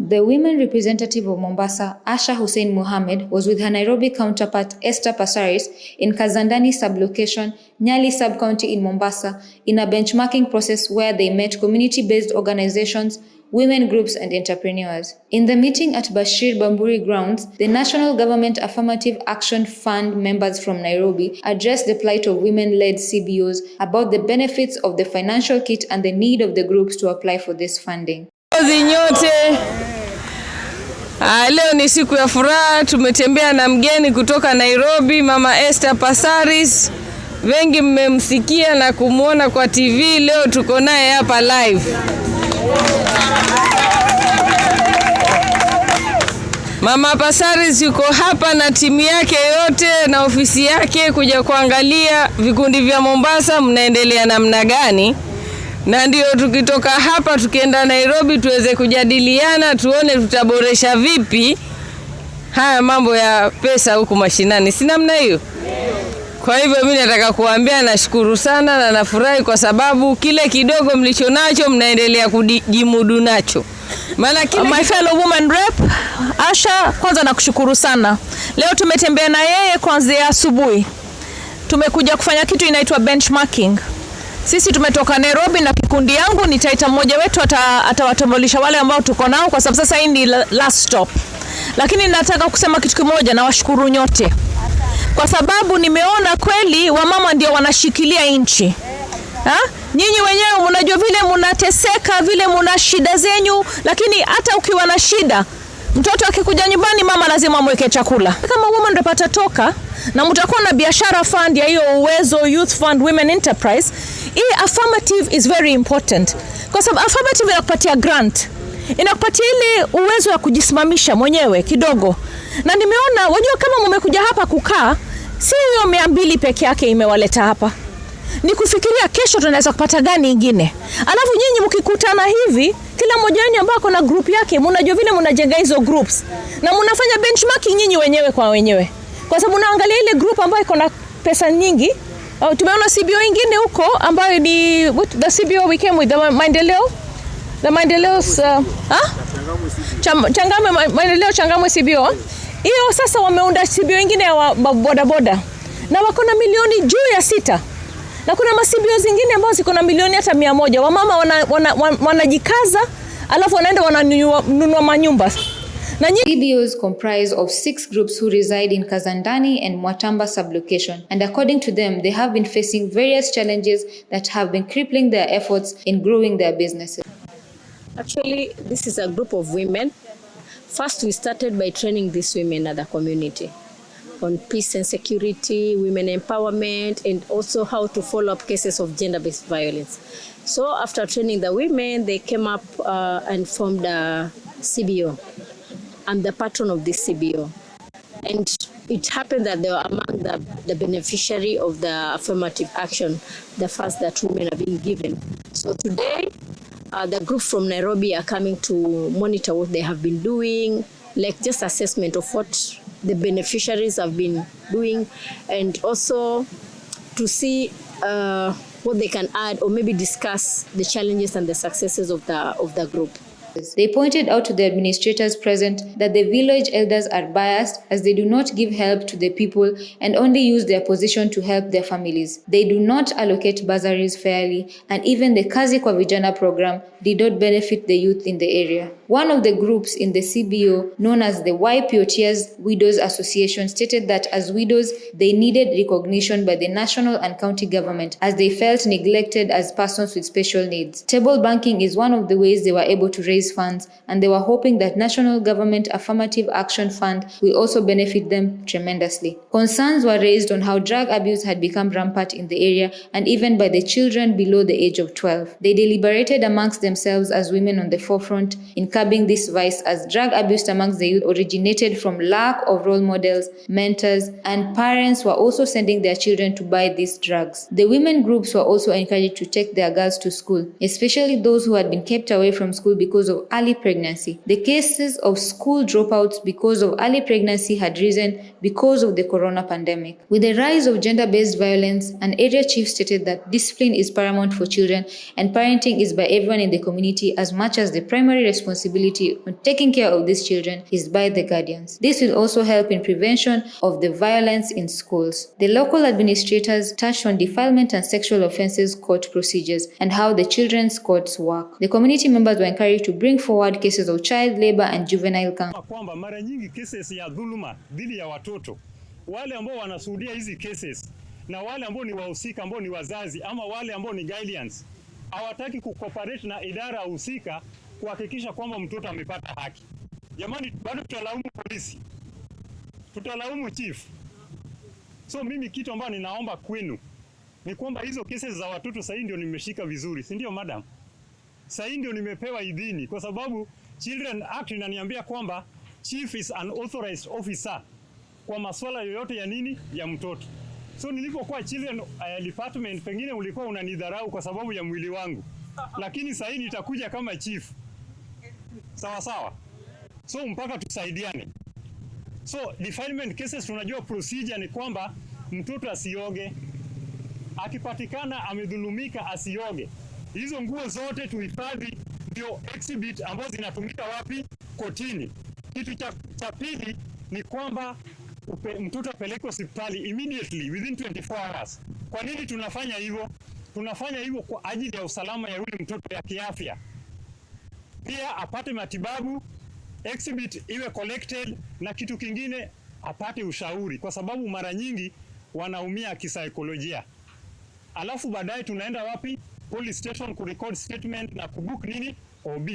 The women representative of Mombasa, Asha Hussein Mohammed, was with her Nairobi counterpart Ester Passaris in Kadzandani sublocation, Nyali sub-county in Mombasa, in a benchmarking process where they met community-based organizations, women groups and entrepreneurs. In the meeting at Bashir Bamburi grounds, the National Government Affirmative Action Fund members from Nairobi addressed the plight of women-led CBOs about the benefits of the financial kit and the need of the groups to apply for this funding. Leo ni siku ya furaha, tumetembea na mgeni kutoka Nairobi, Mama Ester Passaris. Wengi mmemsikia na kumuona kwa TV, leo tuko naye hapa live. Mama Passaris yuko hapa na timu yake yote na ofisi yake kuja kuangalia vikundi vya Mombasa mnaendelea namna gani. Na ndio tukitoka hapa tukienda Nairobi tuweze kujadiliana tuone tutaboresha vipi haya mambo ya pesa huku mashinani. Si namna hiyo? Kwa hivyo mimi nataka kuambia nashukuru sana na nafurahi kwa sababu kile kidogo mlichonacho mnaendelea kujimudu nacho. Maana kile my fellow woman rep Asha, kwanza nakushukuru sana. Leo tumetembea na yeye kuanzia asubuhi. Tumekuja kufanya kitu inaitwa benchmarking. Sisi tumetoka Nairobi na kikundi yangu, nitaita mmoja wetu atawatambulisha wale ambao tuko nao kwa sababu sasa hii ni last stop. Lakini nataka kusema kitu kimoja, na washukuru nyote. Kwa sababu nimeona kweli wamama ndio wanashikilia nchi. Nyinyi wenyewe mnajua vile mnateseka, vile mna shida zenyu, lakini hata ukiwa na shida, mtoto akikuja nyumbani mama lazima mweke chakula. Kama woman rep atatoka na mtakuwa na biashara fund ya hiyo Uwezo Youth Fund Women Enterprise, hii affirmative is very important. Kwa sababu affirmative inakupatia grant. Inakupatia ile uwezo wa kujisimamisha mwenyewe kidogo. Na nimeona wajua kama mmekuja hapa kukaa, si hiyo 200 peke yake imewaleta hapa. Ni kufikiria kesho tunaweza kupata gani nyingine. Alafu nyinyi mkikutana hivi, kila mmoja wenu ambao kuna group yake, mnajua vile mnajenga hizo groups. Na mnafanya benchmarking nyinyi wenyewe kwa wenyewe. Kwa sababu unaangalia ile group ambayo iko na pesa nyingi. Tumeona CBO ingine huko ambayo ni the CBO we came with the Changamwe CBO. Hiyo sasa wameunda CBO ingine ya boda boda. Na wako na milioni juu ya 6. Na kuna CBO zingine ambazo ziko na milioni hata 100. Wamama wanajikaza alafu wanaenda wananunua manyumba. CBOs comprise of 6 groups who reside in Kadzandani and Mwatamba sublocation, and according to them, they have been facing various challenges that have been crippling their efforts in growing their businesses. Actually, this is a group of women. First, we started by training these women at the community on peace and security, women empowerment, and also how to follow up cases of gender-based violence. So after training the women, they came up and formed a CBO. I'm the patron of this CBO. And it happened that they were among the beneficiary of the affirmative action, the funds that women are being given. So today, the group from Nairobi are coming to monitor what they have been doing, like just assessment of what the beneficiaries have been doing, and also to see what they can add or maybe discuss the challenges and the successes of the group. They pointed out to the administrators present that the village elders are biased as they do not give help to the people and only use their position to help their families. They do not allocate bursaries fairly, and even the Kazi kwa Vijana program did not benefit the youth in the area. One of the groups in the CBO, known as the YPOTS Widows Association, stated that as widows, they needed recognition by the national and county government as they felt neglected as persons with special needs. Table banking is one of the ways they were able to raise funds, and they were hoping that National Government Affirmative Action Fund will also benefit them tremendously. Concerns were raised on how drug abuse had become rampant in the area and even by the children below the age of 12. They deliberated amongst themselves as women on the forefront in curbing this vice, as drug abuse amongst the youth originated from lack of role models, mentors, and parents were also sending their children to buy these drugs. The women groups were also encouraged to take their girls to school, especially those who had been kept away from school because of early pregnancy. The cases of school dropouts because of early pregnancy had risen because of the corona pandemic. With the rise of gender-based violence, an area chief stated that discipline is paramount for children and parenting is by everyone in the community as much as the primary responsibility on taking care of these children is by the guardians. This will also help in prevention of the violence in schools. The local administrators touched on defilement and sexual offences court procedures and how the children's courts work. The community members were encouraged to bring forward cases of child labor and juvenile gang. Kwamba mara nyingi cases ya dhuluma dhidi ya watoto, wale ambao wanashuhudia hizi cases na wale ambao ni wahusika ambao ni wazazi ama wale ambao ni guardians hawataki kucooperate na idara husika kuhakikisha kwamba mtoto amepata haki. Jamani, bado tutalaumu polisi, tutalaumu chief. So mimi kitu ambacho ninaomba kwenu ni kwamba hizo cases za watoto sasa ndio nimeshika vizuri, si ndio madam? Sasa ndio nimepewa idhini kwa sababu Children Act inaniambia kwamba chief is an authorized officer kwa masuala yoyote ya nini ya mtoto. So nilipokuwa children department pengine ulikuwa unanidharau kwa sababu ya mwili wangu. Lakini sasa nitakuja kama chief. Sawa sawa. So mpaka tusaidiane. So defilement cases tunajua procedure ni kwamba mtoto asioge. Akipatikana amedhulumika asioge. Hizo nguo zote tuhifadhi ndio exhibit ambazo zinatumika wapi? Kotini. Kitu cha pili ni kwamba mtoto apelekwe hospitali immediately within 24 hours. Kwa nini tunafanya hivyo? Tunafanya hivyo kwa ajili ya usalama ya yule mtoto ya kiafya. Pia apate matibabu, exhibit iwe collected na kitu kingine apate ushauri kwa sababu mara nyingi wanaumia kisaikolojia. Alafu baadaye tunaenda wapi? Police station kurecord statement na kubook nini? OB.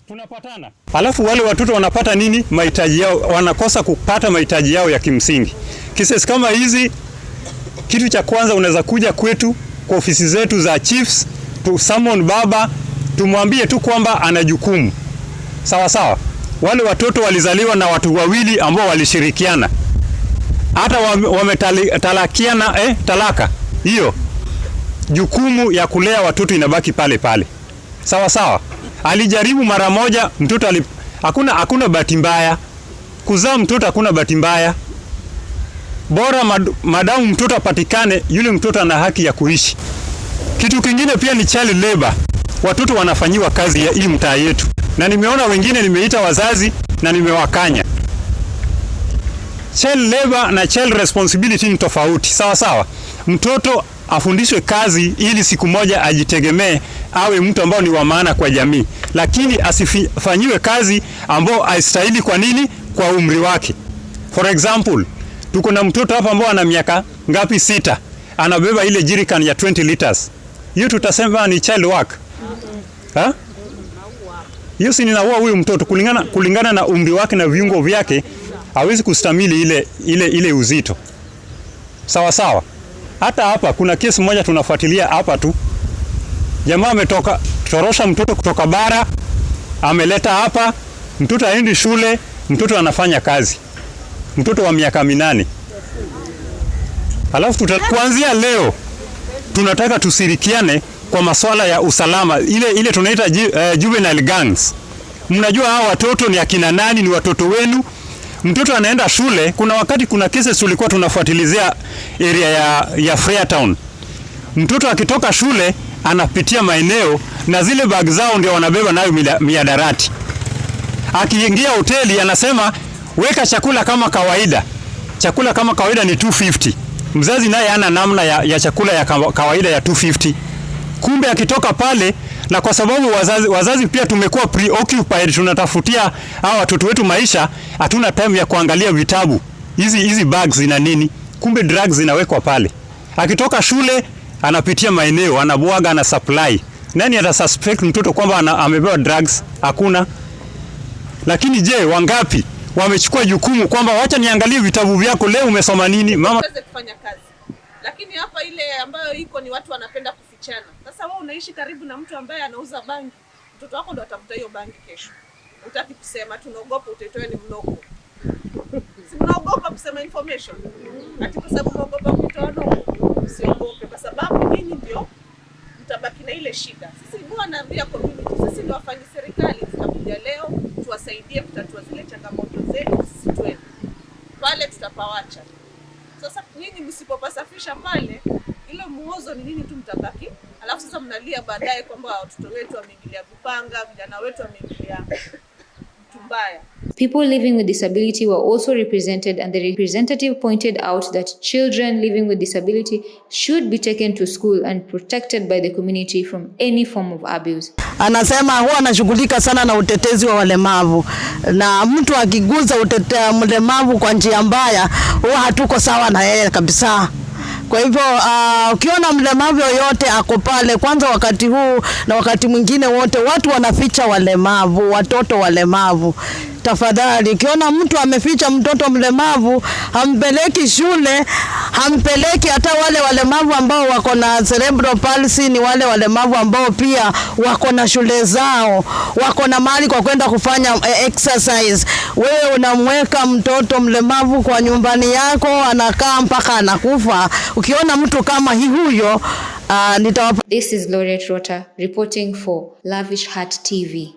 Tunapatana. Alafu wale watoto wanapata nini? Mahitaji yao, wanakosa kupata mahitaji yao ya kimsingi. Cases kama hizi, kitu cha kwanza unaweza kuja kwetu kwa ofisi zetu za chiefs, tu summon baba, tumwambie tu kwamba ana jukumu. Sawa sawa. Wale watoto walizaliwa na watu wawili ambao walishirikiana. Hata wametalakiana talaka. Hiyo jukumu ya kulea watoto inabaki pale pale. Sawa sawa. Alijaribu mara moja, mtoto hakuna bahati mbaya. Kuzaa mtoto hakuna bahati mbaya. Bora madamu mtoto apatikane, yule mtoto ana haki ya kuishi. Kitu kingine pia ni child labor. Watoto wanafanyiwa kazi ya hii mtaa yetu. Na nimeona wengine nimeita wazazi na nimewakanya. Child labor na child responsibility ni tofauti. Sawa sawa. Mtoto afundishwe kazi ili siku moja ajitegemee, awe mtu ambao ni wa maana kwa jamii. Lakini asifanyiwe kazi ambao haistahili. Kwa nini? Kwa umri wake. For example, tuko na mtoto hapa ambao ana miaka ngapi? 6. Anabeba ile jerrycan ya 20 liters. Hiyo tutasema ni child work. Ha? Hiyo si ninaua huyu mtoto kulingana na umri wake na viungo vyake, hawezi kustamili ile uzito. Sawa sawa. Hata hapa kuna kesi moja tunafuatilia hapa tu. Jamaa ametoka torosha mtoto kutoka bara, ameleta hapa, mtoto aendi shule, mtoto anafanya kazi. Mtoto wa miaka 8. Alafu kuanzia leo tunataka tusirikiane kwa masuala ya usalama. Ile tunaita juvenile gangs. Mnajua hao watoto ni akina nani? Ni watoto wenu. Mtoto anaenda shule, kuna wakati kuna cases tulikuwa tunafuatilizia area ya Freetown. Mtoto akitoka shule anapitia maeneo na zile bag zao ndio wanabeba nayo miadarati. Akiingia hoteli anasema weka chakula kama kawaida. Chakula kama kawaida ni 250. Mzazi naye hana namna ya chakula ya kawaida ya 250. Kumbe akitoka pale, na kwa sababu wazazi pia tumekuwa preoccupied, tunatafutia hawa watoto wetu maisha, hatuna time ya kuangalia vitabu. Hizi bags zina nini? Kumbe drugs zinawekwa pale. Akitoka shule anapitia maeneo, anabwaga na supply. Nani atasuspect mtoto kwamba amebeba drugs? Hakuna. Lakini je, wangapi wamechukua jukumu kwamba wacha niangalie vitabu vyako, leo umesoma nini? Mama uweze kufanya kazi. Lakini hapa ile ambayo iko ni watu wanapenda kufichana. Sasa wewe unaishi karibu na mtu ambaye anauza bangi. Mtoto wako ndo atafuta hiyo bangi kesho. Hutaki kusema, tunaogopa utatoa ni mnoko. Si mnaogopa kusema information. Ati kwa sababu mnaogopa kutoa mnoko. Usiogope kwa sababu nyinyi ndio mtabaki na ile shida. Sisi ndio wanaambia community, sisi ndio wafanyi serikali, tutakuja tumekuja leo tuwasaidie kutatua zile changamoto zetu, sisi twende pale tutapawacha. Sasa nyinyi msipopasafisha pale, ile muozo ni nini tu mtabaki, alafu sasa mnalia baadaye kwamba watoto wetu wameingilia vipanga, vijana wetu wameingilia tumbaya. People living with disability were also represented, and the representative pointed out that children living with disability should be taken to school and protected by the community from any form of abuse. Anasema huwa anashughulika sana na utetezi wa walemavu, na mtu akiguza mlemavu kwa njia mbaya huwa hatuko sawa na yeye kabisa. Kwa hivyo ukiona mlemavu yoyote ako pale, kwanza wakati huu na wakati mwingine wote watu wanaficha walemavu, watoto walemavu. Tafadhali ukiona mtu ameficha mtoto mlemavu, hampeleki shule, hampeleki hata wale walemavu ambao wako na cerebral palsy, ni wale walemavu ambao pia wako na shule zao, wako na mahali kwa kwenda kufanya exercise. Wewe unamweka mtoto mlemavu kwa nyumbani yako, anakaa mpaka anakufa. Ukiona mtu kama huyo, This is Laureate Rota reporting for Lavish Heart TV.